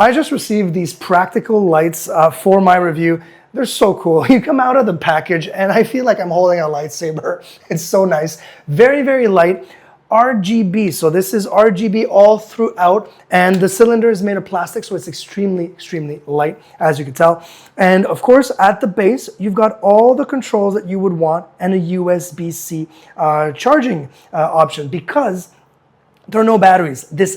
I just received these practical lights for my review. They're so cool. You come out of the package and I feel like I'm holding a lightsaber. It's so nice. Very, very light. RGB, so this is RGB all throughout, and the cylinder is made of plastic, so it's extremely, extremely light, as you can tell. And of course, at the base, you've got all the controls that you would want and a USB-C charging option, because there are no batteries. There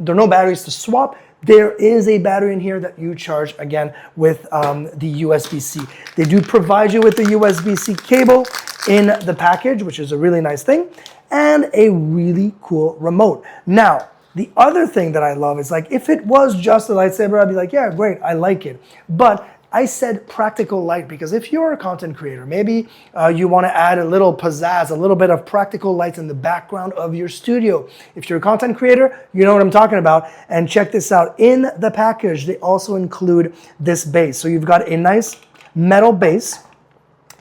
are no batteries to swap. There is a battery in here that you charge, again, with the USB-C. They do provide you with the USB-C cable in the package, which is a really nice thing, and a really cool remote. Now, the other thing that I love is, like, if it was just a lightsaber, I'd be like, yeah, great, I like it. But I said practical light because if you're a content creator, maybe you want to add a little pizzazz, a little bit of practical lights in the background of your studio. If you're a content creator, you know what I'm talking about. And check this out. In the package, they also include this base. So you've got a nice metal base,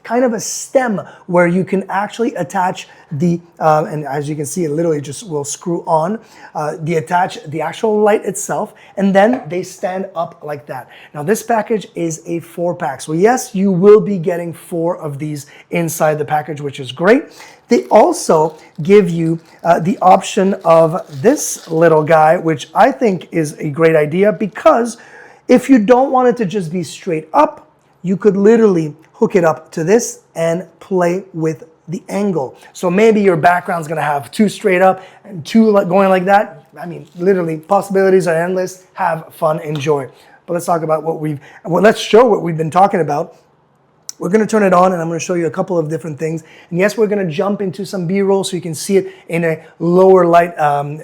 kind of a stem where you can actually attach the, and as you can see, it literally just will screw on, the actual light itself, and then they stand up like that. Now this package is a 4-pack. So yes, you will be getting 4 of these inside the package, which is great. They also give you the option of this little guy, which I think is a great idea, because if you don't want it to just be straight up, you could literally hook it up to this and play with the angle. So maybe your background's gonna have 2 straight up and 2 going like that. I mean, literally, possibilities are endless. Have fun, enjoy. But let's talk about let's show what we've been talking about. We're gonna turn it on and I'm gonna show you a couple of different things. And yes, we're gonna jump into some B-roll so you can see it in a lower light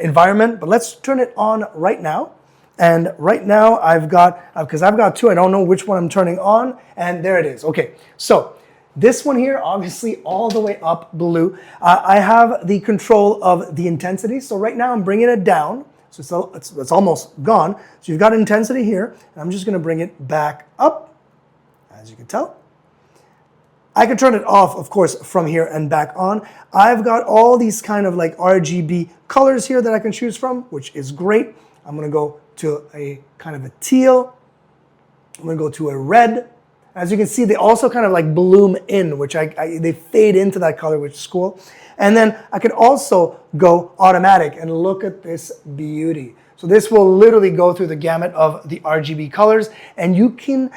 environment, but let's turn it on right now. And right now I've got, because I've got 2, I don't know which one I'm turning on, and there it is. Okay, so this one here, obviously all the way up blue. I have the control of the intensity. So right now I'm bringing it down. So it's almost gone. So you've got intensity here, and I'm just gonna bring it back up, as you can tell. I can turn it off, of course, from here and back on. I've got all these kind of like RGB colors here that I can choose from, which is great. I'm gonna go to a kind of a teal. I'm gonna go to a red. As you can see, they also kind of like bloom in, which they fade into that color, which is cool. And then I could also go automatic, and look at this beauty. So this will literally go through the gamut of the RGB colors, and you can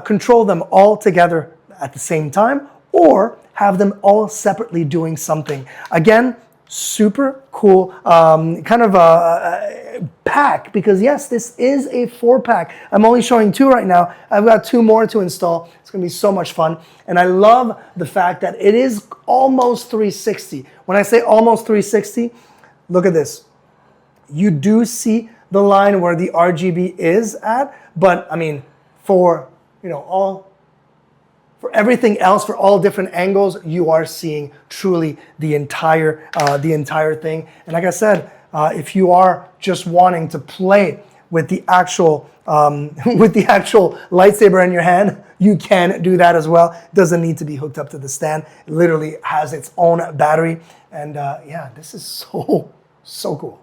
control them all together at the same time, or have them all separately doing something. Again, super cool kind of a pack, because yes, this is a 4-pack. I'm only showing 2 right now. I've got 2 more to install. It's gonna be so much fun. And I love the fact that it is almost 360. When I say almost 360, look at this. You do see the line where the RGB is at, but I mean, for everything else, for all different angles, you are seeing truly the entire thing. And like I said, if you are just wanting to play with the actual lightsaber in your hand, you can do that as well. It doesn't need to be hooked up to the stand. It literally has its own battery. And yeah, this is so cool.